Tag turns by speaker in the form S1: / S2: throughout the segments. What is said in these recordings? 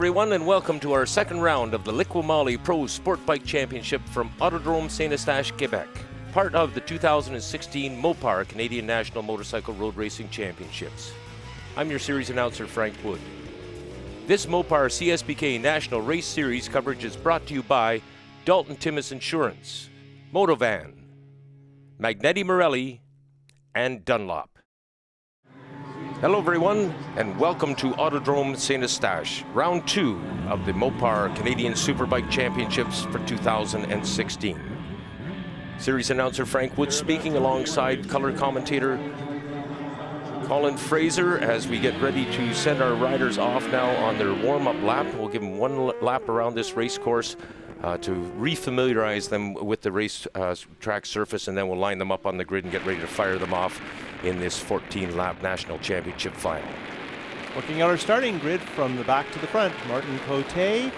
S1: everyone, and welcome to our second round of the Liqui Moly Pro Sport Bike Championship from Autodrome, St-Eustache, Quebec, part of the 2016 Mopar Canadian National Motorcycle Road Racing Championships. I'm your series announcer, Frank Wood. This Mopar CSBK National Race Series coverage is brought to you by Dalton Timmis Insurance, Motovan, Magneti Marelli, and Dunlop. Hello everyone, and welcome to Autodrome St-Eustache, round 2 of the Mopar Canadian Superbike Championships for 2016. Series announcer Frank Wood speaking alongside color commentator Colin Fraser as we get ready to send our riders off now on their warm-up lap. We'll give them one lap around this race course to refamiliarize them with the race track surface, and then we'll line them up on the grid and get ready to fire them off in this 14-lap National Championship final.
S2: Looking at our starting grid from the back to the front, Martin Cote,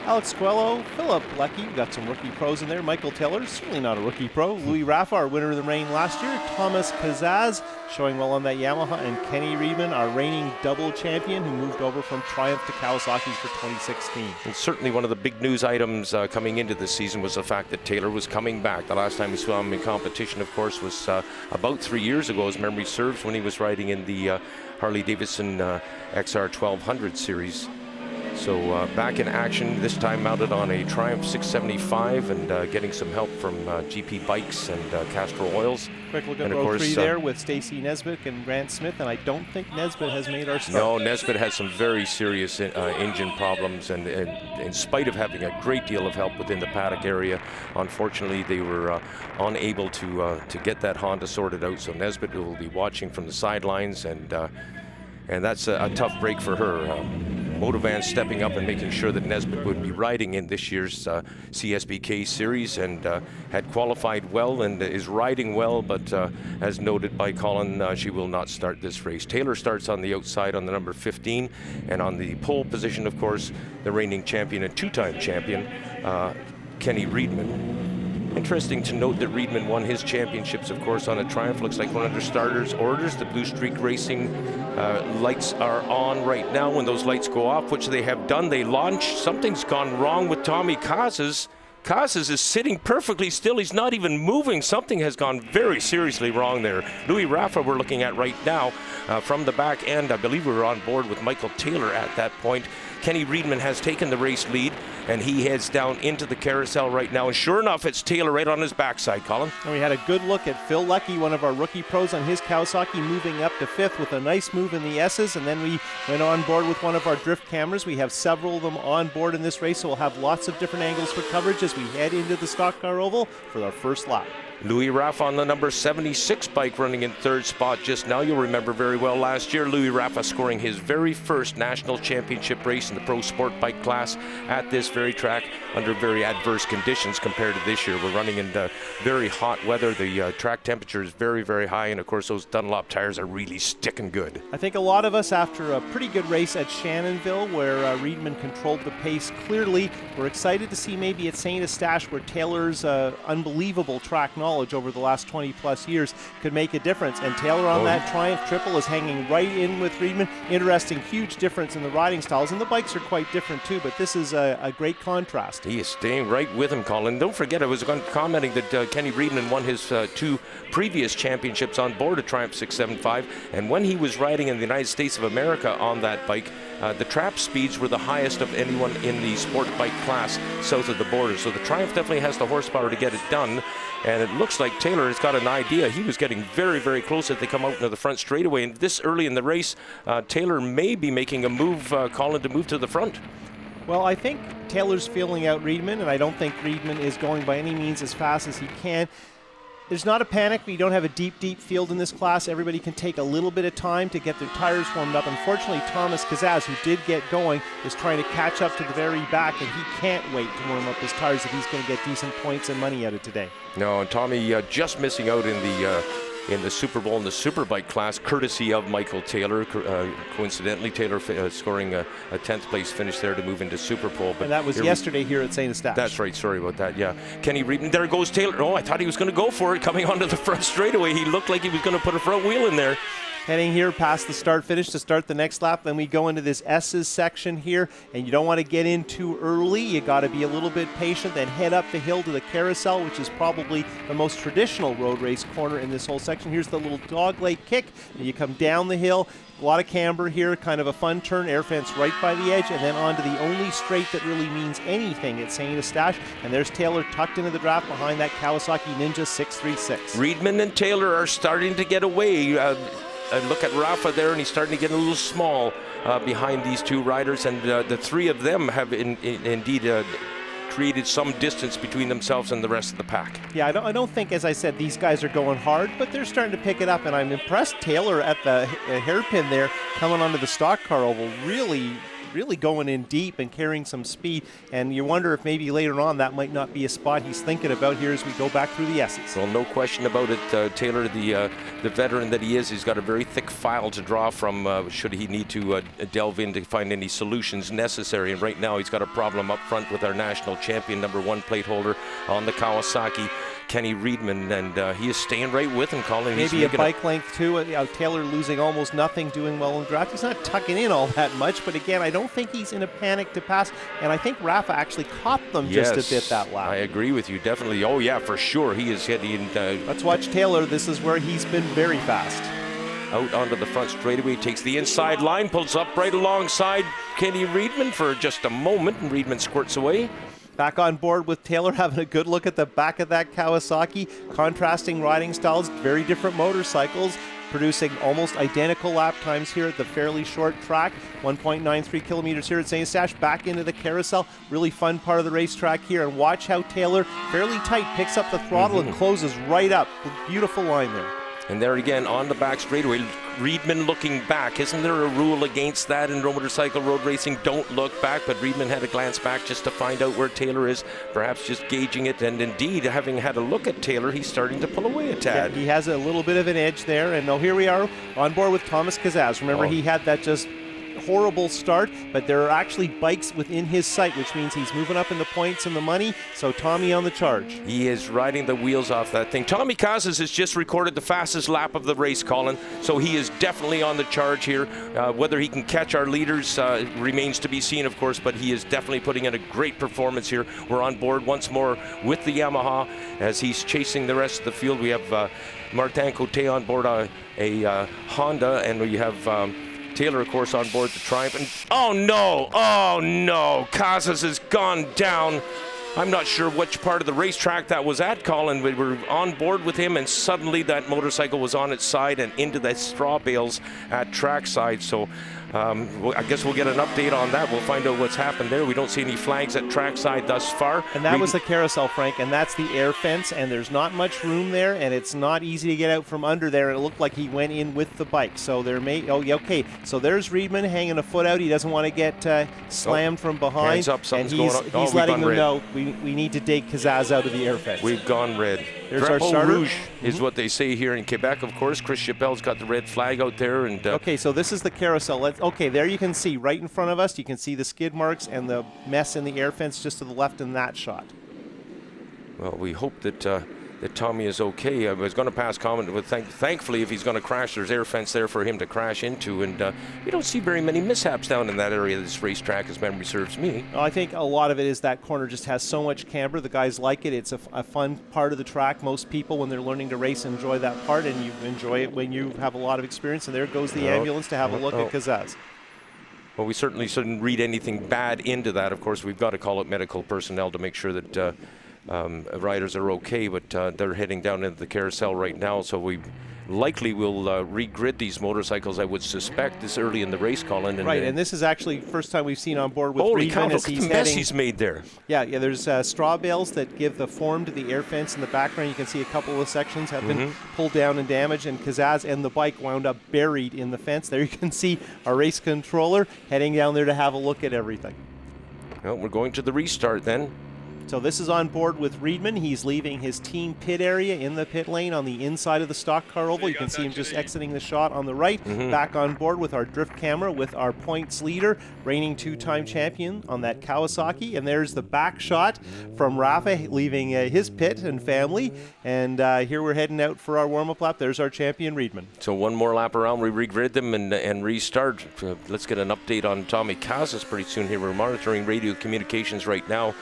S2: Alex Coelho, Philip Liqui, we've got some rookie pros in there, Michael Taylor, certainly not a rookie pro, Louis Raffa, our winner of the rain last year, Thomas Kazaz, showing well on that Yamaha, and Kenny Reedman, our reigning double champion, who moved over from Triumph to Kawasaki for 2016.
S1: And certainly one of the big news items coming into this season was the fact that Taylor was coming back. The last time we saw him in competition, of course, was about 3 years ago, as memory serves, when he was riding in the Harley-Davidson XR 1200 series. So back in action, this time mounted on a Triumph 675 and getting some help from GP Bikes and Castro Oils.
S2: Quick look at row 3 there with Stacy Nesbitt and Grant Smith, and I don't think Nesbitt has made our start.
S1: No, Nesbitt has some very serious engine problems, and in spite of having a great deal of help within the paddock area, unfortunately they were unable to get that Honda sorted out. So Nesbitt will be watching from the sidelines, and that's a tough break for her. Motovan stepping up and making sure that Nesbitt would be riding in this year's CSBK series, and had qualified well and is riding well, but as noted by Colin, she will not start this race. Taylor starts on the outside on the number 15, and on the pole position, of course, the reigning champion and two-time champion, Kenny Reedman. Interesting to note that Reedman won his championships, of course, on a Triumph. Looks like one under starters orders. The Blue Streak Racing lights are on right now. When those lights go off, which they have done, they launch. Something's gone wrong with Tommy Casas. Casas is sitting perfectly still. He's not even moving. Something has gone very seriously wrong there. Louis Raffa we're looking at right now from the back end. I believe we were on board with Michael Taylor at that point. Kenny Reedman has taken the race lead, and he heads down into the carousel right now. And sure enough, it's Taylor right on his backside, Colin.
S2: And we had a good look at Phil Liqui, one of our rookie pros on his Kawasaki, moving up to 5th with a nice move in the S's. And then we went on board with one of our drift cameras. We have several of them on board in this race, so we'll have lots of different angles for coverage as we head into the Stock Car Oval for our first lap.
S1: Louis Raffa on the number 76 bike running in 3rd spot just now. You'll remember very well last year, Louis Raffa scoring his very first national championship race in the pro sport bike class at this very track under very adverse conditions compared to this year. We're running in very hot weather. The track temperature is very, very high, and of course those Dunlop tires are really sticking good.
S2: I think a lot of us, after a pretty good race at Shannonville where Reedman controlled the pace clearly, we're excited to see maybe at St-Eustache where Taylor's unbelievable track knowledge over the last 20 plus years could make a difference. And Taylor on that Triumph triple is hanging right in with Reedman. Interesting, huge difference in the riding styles, and the bikes are quite different too, but this is a great contrast.
S1: He is staying right with him, Colin. Don't forget, I was commenting that Kenny Reedman won his 2 previous championships on board a Triumph 675, and when he was riding in the United States of America on that bike, the trap speeds were the highest of anyone in the sport bike class south of the border. So the Triumph definitely has the horsepower to get it done. And it looks like Taylor has got an idea. He was getting very, very close as they come out into the front straightaway. And this early in the race, Taylor may be making a move, Colin, to move to the front.
S2: Well, I think Taylor's feeling out Reedman, and I don't think Reedman is going by any means as fast as he can. There's not a panic. We don't have a deep field in this class. Everybody can take a little bit of time to get their tires warmed up. Unfortunately, Thomas Kazaz, who did get going, is trying to catch up to the very back, and he can't wait to warm up his tires if he's going to get decent points and money out of today. No, and
S1: Tommy just missing out in the Super Bowl in the Superbike class, courtesy of Michael Taylor. Coincidentally, Taylor scoring a 10th place finish there to move into Super Pole.
S2: But and that was yesterday here at St-Eustache.
S1: That's right, sorry about that, yeah. Kenny Reedman, there goes Taylor. Oh, I thought he was going to go for it coming onto the front straightaway. He looked like he was going to put a front wheel in there.
S2: Heading here past the start finish to start the next lap. Then we go into this S's section here, and you don't want to get in too early. You got to be a little bit patient, then head up the hill to the carousel, which is probably the most traditional road race corner in this whole section. Here's the little dogleg kick, and you come down the hill. A lot of camber here, kind of a fun turn, air fence right by the edge, and then onto the only straight that really means anything at St-Eustache. And there's Taylor tucked into the draft behind that Kawasaki Ninja 636.
S1: Reedman and Taylor are starting to get away. Look at Rafa there, and he's starting to get a little small behind these two riders, and the three of them have indeed created some distance between themselves and the rest of the pack.
S2: Yeah, I don't think, as I said, these guys are going hard, but they're starting to pick it up, and I'm impressed. Taylor at the hairpin there, coming onto the stock car oval, really going in deep and carrying some speed, and you wonder if maybe later on that might not be a spot he's thinking about here as we go back through the S's.
S1: Well, no question about it. Taylor, the veteran that he is, he's got a very thick file to draw from should he need to delve in to find any solutions necessary. And right now he's got a problem up front with our national champion, #1 plate holder on the Kawasaki, Kenny Reedman, and he is staying right with him, Colin.
S2: Maybe a bike length too. Taylor losing almost nothing, doing well in the draft. He's not tucking in all that much, but again, I don't think he's in a panic to pass, and I think Rafa actually caught them just a bit that lap.
S1: I agree with you, definitely. Oh yeah, for sure, he is hitting.
S2: Let's watch Taylor. This is where he's been very fast.
S1: Out onto the front straightaway, takes the inside line, pulls up right alongside Kenny Reedman for just a moment, and Reedman squirts away.
S2: Back on board with Taylor, having a good look at the back of that Kawasaki. Contrasting riding styles, very different motorcycles, producing almost identical lap times here at the fairly short track. 1.93 kilometers here at St-Eustache. Back into the carousel. Really fun part of the racetrack here. And watch how Taylor, fairly tight, picks up the throttle and closes right up. Beautiful line there.
S1: And there again, on the back straightaway, Reedman looking back. Isn't there a rule against that in motorcycle road racing? Don't look back, but Reedman had a glance back just to find out where Taylor is, perhaps just gauging it. And indeed, having had a look at Taylor, he's starting to pull away a tad.
S2: Yeah, he has a little bit of an edge there. And now here we are on board with Thomas Kazaz. Remember, he had that just horrible start, but there are actually bikes within his sight, which means he's moving up in the points and the money. So Tommy on the charge.
S1: He is riding the wheels off that thing. Tommy Casas has just recorded the fastest lap of the race, Colin, so he is definitely on the charge here. Whether he can catch our leaders remains to be seen, of course, but he is definitely putting in a great performance here. We're on board once more with the Yamaha as he's chasing the rest of the field. We have Martin Cote on board a Honda, and we have Taylor, of course, on board the Triumph. And oh no, Casas has gone down. I'm not sure which part of the racetrack that was at, Colin. We were on board with him, and suddenly that motorcycle was on its side and into the straw bales at trackside. So I guess we'll get an update on that. We'll find out what's happened there. We don't see any flags at trackside thus far.
S2: And that was the carousel, Frank, and that's the air fence, and there's not much room there, and it's not easy to get out from under there, and it looked like he went in with the bike. So there may, okay, so there's Reedman hanging a foot out. He doesn't want to get slammed from behind.
S1: Hands up, something's
S2: and
S1: going on.
S2: He's letting them know we need to dig Kazaz out of the air fence.
S1: We've gone red.
S2: There's our starter.
S1: Rouge is what they say here in Quebec, of course. Chris Chappelle's got the red flag out there. And
S2: okay, so this is the carousel. Okay, there you can see right in front of us, you can see the skid marks and the mess in the air fence just to the left in that shot.
S1: Well, we hope that Tommy is okay. I was going to pass comment, but thankfully, if he's going to crash, there's air fence there for him to crash into, and you don't see very many mishaps down in that area of this racetrack, as memory serves me.
S2: Well, I think a lot of it is that corner just has so much camber. The guys like it. It's a fun part of the track. Most people, when they're learning to race, enjoy that part, and you enjoy it when you have a lot of experience. And there goes the ambulance to have a look at Kazaz.
S1: Well, we certainly shouldn't read anything bad into that. Of course, we've got to call up medical personnel to make sure that riders are okay, but they're heading down into the carousel right now, so we likely will regrid these motorcycles, I would suspect, this early in the race, Colin. And
S2: right, and this is actually first time we've seen on board with
S1: holy
S2: Reedman
S1: cow,
S2: as
S1: look at
S2: he's
S1: the mess he's made there.
S2: Yeah, there's straw bales that give the form to the air fence in the background. You can see a couple of sections have been pulled down and damaged, and Kazaz and the bike wound up buried in the fence. There you can see our race controller heading down there to have a look at everything.
S1: Well, we're going to the restart then.
S2: So this is on board with Riedman. He's leaving his team pit area in the pit lane on the inside of the stock car oval. You can see him just exiting the shot on the right. Back on board with our drift camera with our points leader, reigning 2-time champion on that Kawasaki. And there's the back shot from Rafa leaving his pit and family. And here we're heading out for our warm-up lap. There's our champion, Riedman.
S1: So one more lap around, we regrid them and restart. Let's get an update on Tommy Casas pretty soon here. We're monitoring radio communications right now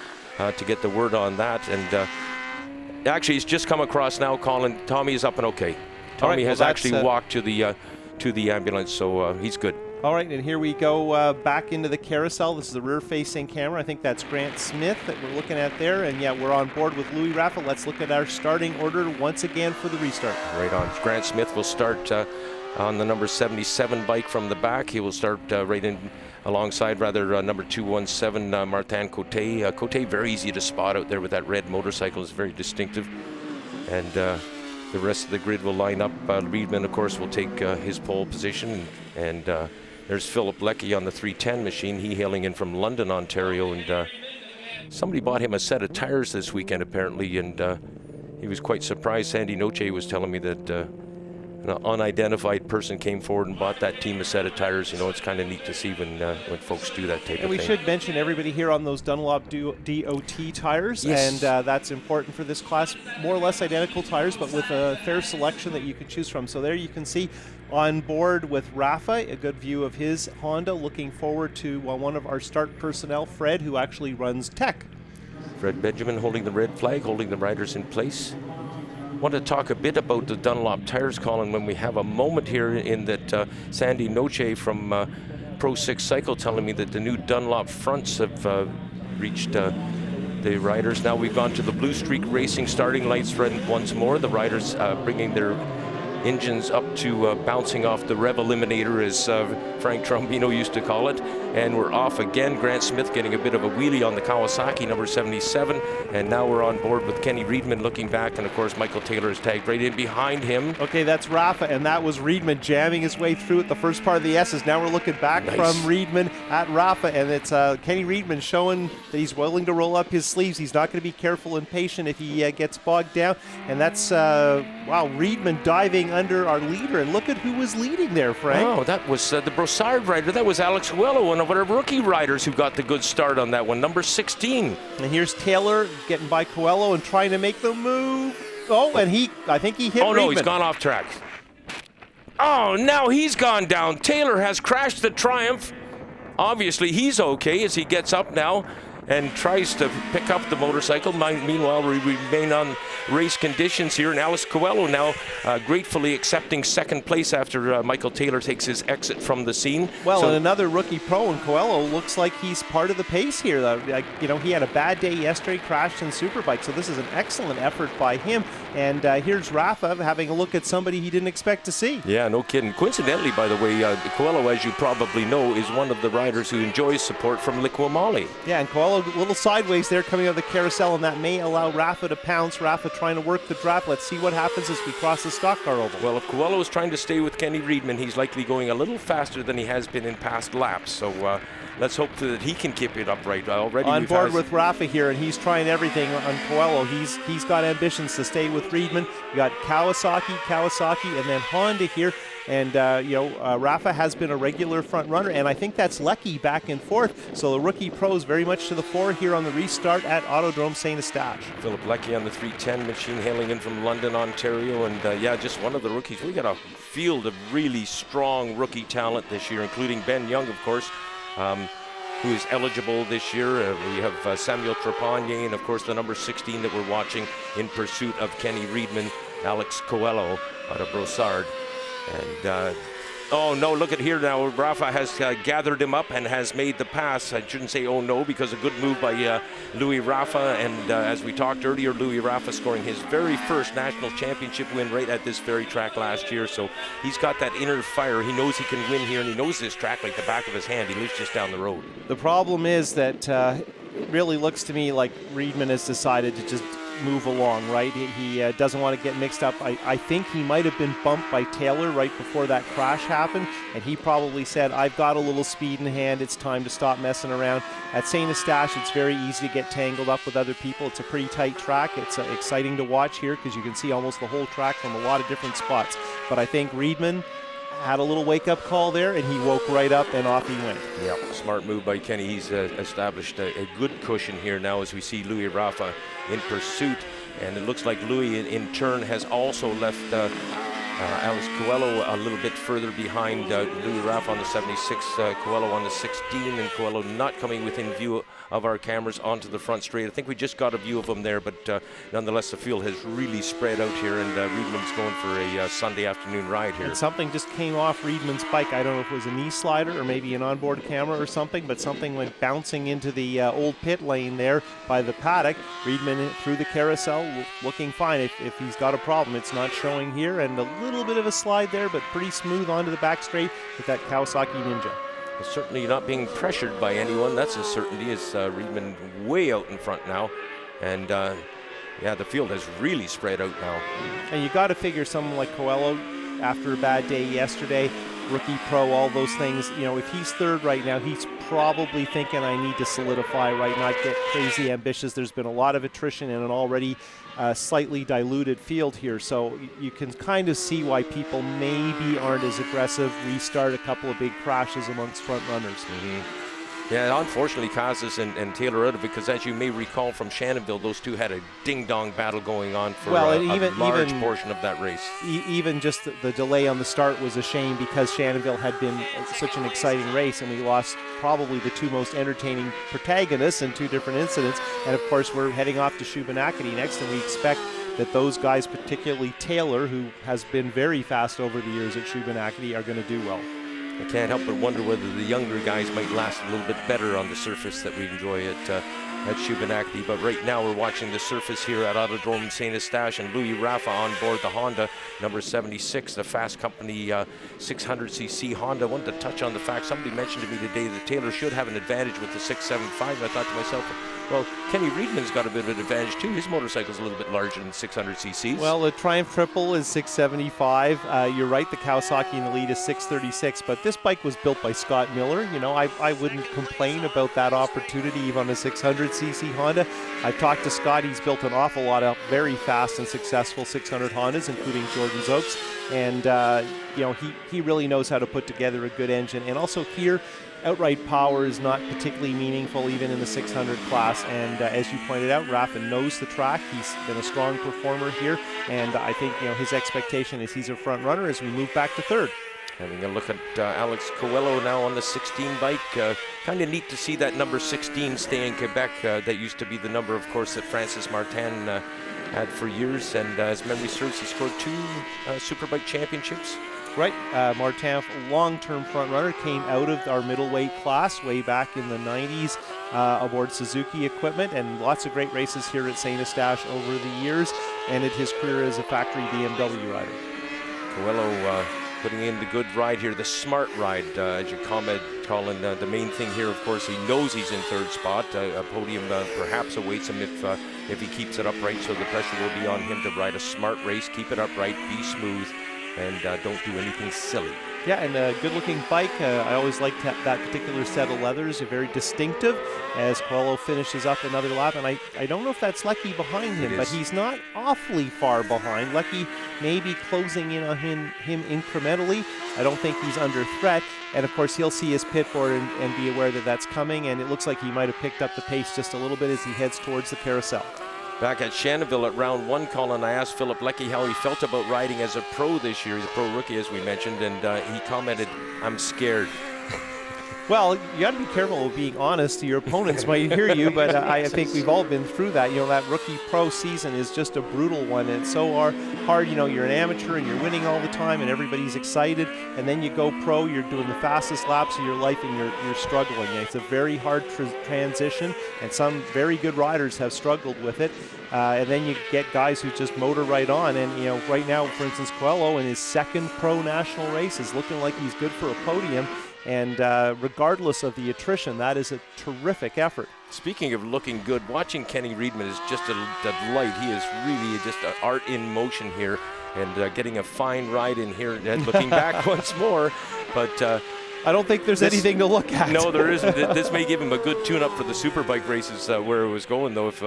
S1: to get the word on that. And actually, he's just come across now calling Tommy is up and okay. Tommy has actually walked to the ambulance, so he's good.
S2: All right, and here we go back into the carousel. This is the rear-facing camera. I think that's Grant Smith that we're looking at there. And yeah, we're on board with Louis Rafa. Let's look at our starting order once again for the restart. Right on.
S1: Grant Smith will start on the number 77 bike from the back. He will start right in alongside number 217 Martin Cote. Cote very easy to spot out there with that red motorcycle. Is very distinctive. And the rest of the grid will line up. Riedman, of course, will take his pole position. And there's Philip Liqui on the 310 machine. He hailing in from London, Ontario. And somebody bought him a set of tires this weekend, apparently. And he was quite surprised. Sandy Noche was telling me that an unidentified person came forward and bought that team a set of tires. You know, it's kind of neat to see when folks do that type of thing.
S2: And we should mention everybody here on those Dunlop DOT tires,
S1: yes.
S2: And that's important for this class. More or less identical tires, but with a fair selection that you can choose from. So there you can see on board with Rafa, a good view of his Honda. Looking forward to one of our start personnel, Fred, who actually runs tech.
S1: Fred Benjamin holding the red flag, holding the riders in place. Want to talk a bit about the Dunlop tires, Colin, when we have a moment here in that Sandy Noche from Pro 6 Cycle telling me that the new Dunlop fronts have reached the riders. Now we've gone to the Blue Streak Racing starting lights once more. The riders bringing their engines up to bouncing off the Rev Eliminator, as Frank Trombino used to call it. And we're off again. Grant Smith getting a bit of a wheelie on the Kawasaki, number 77. And now we're on board with Kenny Riedman looking back. And, of course, Michael Taylor is tagged right in behind him.
S2: Okay, that's Rafa, and that was Riedman jamming his way through at the first part of the S's. Now we're looking back from Riedman at Rafa, and it's Kenny Riedman showing that he's willing to roll up his sleeves. He's not going to be careful and patient if he gets bogged down. And that's, wow, Riedman diving under our leader. And look at who was leading there, Frank.
S1: Oh, that was the Brossard rider. That was Alex Coelho, one of our rookie riders who got the good start on that one, number 16.
S2: And here's Taylor getting by Coelho and trying to make the move. Oh, and I think he hit Riedman.
S1: No, he's gone off track. Oh, now he's gone down. Taylor has crashed the Triumph. Obviously, he's okay as he gets up now and tries to pick up the motorcycle. Meanwhile, we remain on race conditions here, and Alex Coelho now gratefully accepting second place after Michael Taylor takes his exit from the scene.
S2: Well, and another rookie pro, and Coelho looks like he's part of the pace here. You know, he had a bad day yesterday, crashed in Superbike, so this is an excellent effort by him. And here's Rafa having a look at somebody he didn't expect to see.
S1: Yeah, no kidding. Coincidentally, by the way, Coelho, as you probably know, is one of the riders who enjoys support from Liqui Moly.
S2: Yeah, and Coelho a little sideways there coming out of the carousel, and that may allow Rafa to pounce. Rafa trying to work the draft. Let's see what happens as we cross the stock car oval.
S1: Well, if Coelho is trying to stay with Kenny Riedman, he's likely going a little faster than he has been in past laps. So let's hope that he can keep it upright. Already
S2: on board with Rafa here, and he's trying everything on Coelho. He's got ambitions to stay with Riedman. You got Kawasaki, and then Honda here. And, Rafa has been a regular front runner, and I think that's Liqui back and forth. So the rookie pros very much to the fore here on the restart at Autodrome St-Eustache.
S1: Philip Liqui on the 310 machine, hailing in from London, Ontario. And, just one of the rookies. We got a field of really strong rookie talent this year, including Ben Young, of course, who is eligible this year. We have Samuel Trepanier, and, of course, the number 16 that we're watching in pursuit of Kenny Riedman, Alex Coelho out of Brossard. And, oh no, look at here now. Rafa has gathered him up and has made the pass. I shouldn't say oh no, because a good move by Louis Rafa. And as we talked earlier, Louis Rafa scoring his very first national championship win right at this very track last year. So he's got that inner fire. He knows he can win here, and he knows this track like the back of his hand. He lives just down the road.
S2: The problem is that it really looks to me like Riedman has decided to just move along, right? He doesn't want to get mixed up. I think he might have been bumped by Taylor right before that crash happened, and he probably said, I've got a little speed in hand, it's time to stop messing around. At St-Eustache, it's very easy to get tangled up with other people. It's a pretty tight track. It's exciting to watch here because you can see almost the whole track from a lot of different spots. But I think Riedman had a little wake-up call there, and he woke right up, and off he went.
S1: Yeah, smart move by Kenny. He's established a good cushion here now as we see Louis Rafa in pursuit. And it looks like Louis, in turn, has also left Alex Coelho a little bit further behind. Louis Rafa on the 76, Coelho on the 16, and Coelho not coming within view of our cameras onto the front straight. I think we just got a view of him there, but nonetheless, the field has really spread out here, and Riedman's going for a Sunday afternoon ride here.
S2: And something just came off Riedman's bike. I don't know if it was a knee slider or maybe an onboard camera or something, but something went bouncing into the old pit lane there by the paddock. Riedman through the carousel, looking fine. If he's got a problem, it's not showing here, and a little bit of a slide there, but pretty smooth onto the back straight with that Kawasaki Ninja.
S1: Certainly not being pressured by anyone, that's a certainty, as Riedman way out in front now. And yeah, the field has really spread out now.
S2: And you got to figure someone like Coelho, after a bad day yesterday, rookie pro, all those things, you know, if he's third right now, he's probably thinking, I need to solidify right, not get crazy ambitious. There's been a lot of attrition in an already slightly diluted field here, so you can kind of see why people maybe aren't as aggressive, restart a couple of big crashes amongst front runners.
S1: Yeah, unfortunately, Casas and Taylor out of it, because as you may recall from Shannonville, those two had a ding-dong battle going on for a large portion of that race.
S2: Even just the delay on the start was a shame, because Shannonville had been such an exciting race, and we lost probably the two most entertaining protagonists in two different incidents. And of course, we're heading off to Shubenacadie next, and we expect that those guys, particularly Taylor, who has been very fast over the years at Shubenacadie, are going to do well.
S1: I can't help but wonder whether the younger guys might last a little bit better on the surface that we enjoy at Shubenacadie. But right now we're watching the surface here at Autodrome St-Eustache, and Louis Rafa on board the Honda number 76, the Fast Company 600cc Honda. I wanted to touch on the fact, somebody mentioned to me today that Taylor should have an advantage with the 675. I thought to myself, well, Kenny Riedman's got a bit of an advantage too. His motorcycle's a little bit larger than 600 cc's.
S2: Well, the Triumph Triple is 675. You're right, the Kawasaki in the lead is 636, but this bike was built by Scott Miller. You know, I wouldn't complain about that opportunity even on a 600cc Honda. I've talked to Scott. He's built an awful lot of very fast and successful 600 Hondas, including Jordan's Oaks, and you know, he really knows how to put together a good engine. And also here, outright power is not particularly meaningful even in the 600 class, and as you pointed out, Rafa knows the track. He's been a strong performer here, and I think, you know, his expectation is he's a front runner as we move back to third.
S1: Having a look at Alex Coelho now on the 16 bike. Kind of neat to see that number 16 stay in Quebec. That used to be the number, of course, that Francis Martin had for years, and as memory serves, he scored 2 Superbike championships.
S2: Right, Martin, long-term front runner, came out of our middleweight class way back in the 90s aboard Suzuki equipment, and lots of great races here at St-Eustache over the years, ended his career as a factory BMW rider.
S1: Coelho putting in the good ride here, the smart ride, as you comment, Colin. The main thing here, of course, he knows he's in third spot. A podium perhaps awaits him if he keeps it upright, so the pressure will be on him to ride a smart race, keep it upright, be smooth, and don't do anything silly.
S2: Yeah, and a good-looking bike. I always liked that particular set of leathers. They're very distinctive as Coelho finishes up another lap. And I don't know if that's Liqui behind him, but he's not awfully far behind. Liqui may be closing in on him incrementally. I don't think he's under threat. And, of course, he'll see his pit board and be aware that that's coming. And it looks like he might have picked up the pace just a little bit as he heads towards the carousel.
S1: Back at Shannonville at round 1, Colin, I asked Philip Liqui how he felt about riding as a pro this year. He's a pro rookie, as we mentioned, and he commented, "I'm scared."
S2: Well, you got to be careful of being honest. Your opponents might hear you, but I think we've all been through that. You know, that rookie pro season is just a brutal one, and it's so hard. You know, you're an amateur and you're winning all the time, and everybody's excited, and then you go pro. You're doing the fastest laps of your life, and you're struggling. And it's a very hard transition, and some very good riders have struggled with it. And then you get guys who just motor right on. And, you know, right now, for instance, Coelho in his second pro national race is looking like he's good for a podium. And regardless of the attrition, that is a terrific effort.
S1: Speaking of looking good, watching Kenny Reedman is just a delight. He is really just art in motion here, and getting a fine ride in here and looking back once more. But
S2: I don't think there's anything to look at.
S1: No, there isn't. This may give him a good tune-up for the Superbike races where it was going, though. If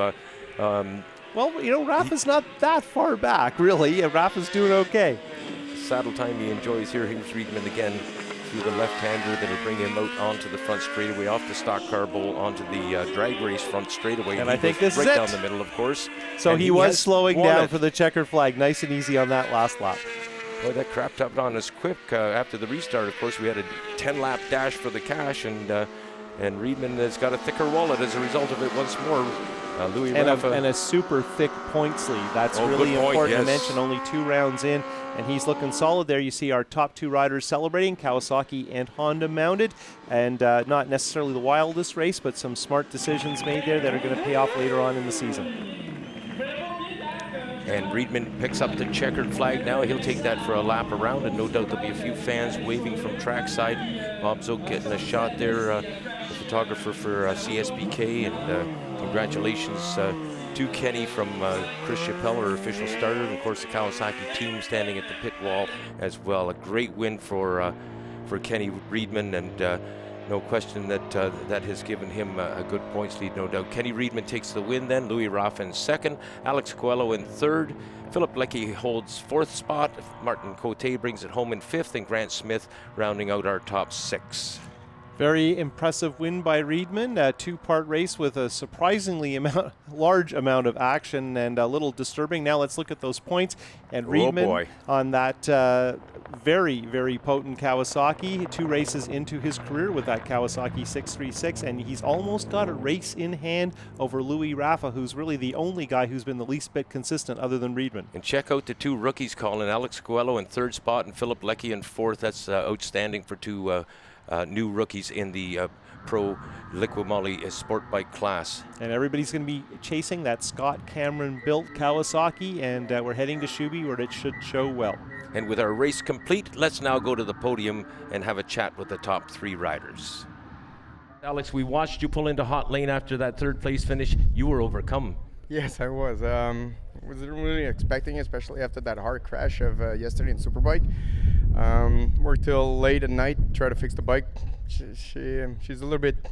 S2: well, you know, Rafa's not that far back, really. Rafa's doing okay.
S1: Saddle time he enjoys here. Here's Reedman again through the left-hander. That'll bring him out onto the front straightaway, off the stock car bowl, onto the drag race front straightaway.
S2: And I think this
S1: right
S2: is it.
S1: Down the middle, of course.
S2: So he was slowing down for the checkered flag. Nice and easy on that last lap.
S1: Boy, that crapped up on us quick after the restart. Of course, we had a 10-lap dash for the cash, and Reedman has got a thicker wallet as a result of it once more. Louis Rafa.
S2: And a super thick points lead. That's really important to mention. Only 2 rounds in, and he's looking solid there. You see our top 2 riders celebrating, Kawasaki and Honda mounted, and not necessarily the wildest race, but some smart decisions made there that are going to pay off later on in the season.
S1: And Reedman picks up the checkered flag now. He'll take that for a lap around, and no doubt there'll be a few fans waving from trackside. Bob Zook getting a shot there, the photographer for CSBK, and congratulations to Kenny from Chris Chappelle, our official starter, and of course the Kawasaki team standing at the pit wall as well. A great win for Kenny Reedman, and no question that that has given him a good points lead, no doubt. Kenny Reedman takes the win then. Louis Rafa in second. Alex Coelho in third. Philip Liqui holds 4th spot. Martin Cote brings it home in 5th, and Grant Smith rounding out our top 6.
S2: Very impressive win by Reedman. A 2-part race with a surprisingly large amount of action, and a little disturbing. Now let's look at those points. And Reedman on that very, very potent Kawasaki. 2 races into his career with that Kawasaki 636, and he's almost got a race in hand over Louis Rafa, who's really the only guy who's been the least bit consistent other than Reedman.
S1: And check out the 2 rookies, Colin. Alex Coelho in 3rd spot and Philip Liqui in 4th. That's outstanding for 2 new rookies in the Pro Liqui Moly sport bike class.
S2: And everybody's going to be chasing that Scott Cameron built Kawasaki, and we're heading to Shuby, where it should show well.
S1: And with our race complete, let's now go to the podium and have a chat with the top 3 riders. Alex, we watched you pull into hot lane after that 3rd place finish. You were overcome.
S3: Yes, I was. Wasn't really expecting, especially after that hard crash of yesterday in Superbike. Worked till late at night, try to fix the bike. She's a little bit,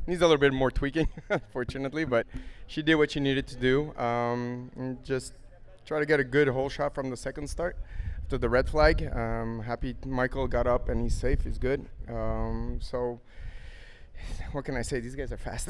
S3: needs a little bit more tweaking, unfortunately, but she did what she needed to do. And just try to get a good hole shot from the 2nd start after the red flag. Happy Michael got up and he's safe, he's good. So what can I say? These guys are fast.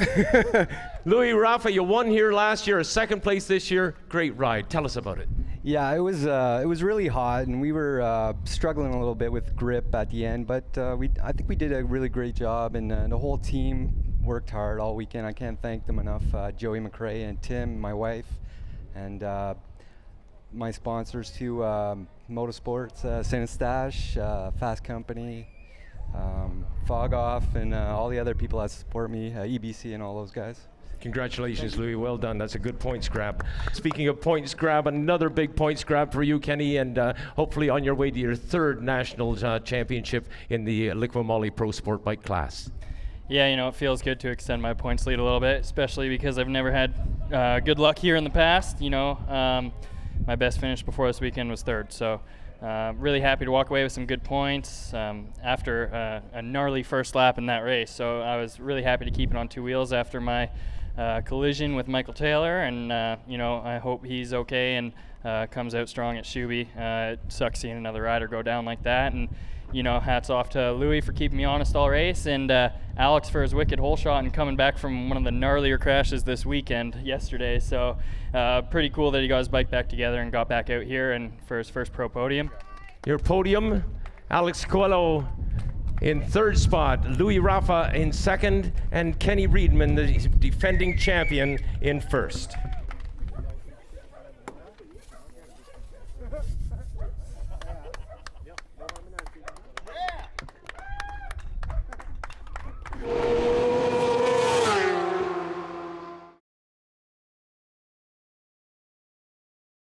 S1: Louis Rafa, you won here last year, a 2nd place this year. Great ride. Tell us about it.
S4: Yeah, it was really hot, and we were struggling a little bit with grip at the end, but I think we did a really great job, and the whole team worked hard all weekend. I can't thank them enough. Joey McRae and Tim, my wife, and my sponsors too, Motorsports, St-Eustache, Fast Company, Fog Off, and all the other people that support me, EBC and all those guys.
S1: Congratulations, Louis. Well done. That's a good points grab. Speaking of points grab, another big points grab for you, Kenny, and hopefully on your way to your 3rd national championship in the Liqui Moly Pro Sport Bike class.
S5: Yeah, you know, it feels good to extend my points lead a little bit, especially because I've never had good luck here in the past. You know, my best finish before this weekend was 3rd, so really happy to walk away with some good points after a gnarly first lap in that race. So I was really happy to keep it on 2 wheels after my collision with Michael Taylor, and you know, I hope he's okay and comes out strong at Shuby. It sucks seeing another rider go down like that, and you know, hats off to Louis for keeping me honest all race, and Alex for his wicked hole shot and coming back from one of the gnarlier crashes this weekend yesterday. So pretty cool that he got his bike back together and got back out here and for his first pro podium.
S1: Your podium, Alex Coelho in 3rd spot, Louis Rafa in 2nd, and Kenny Reedman, the defending champion, in 1st.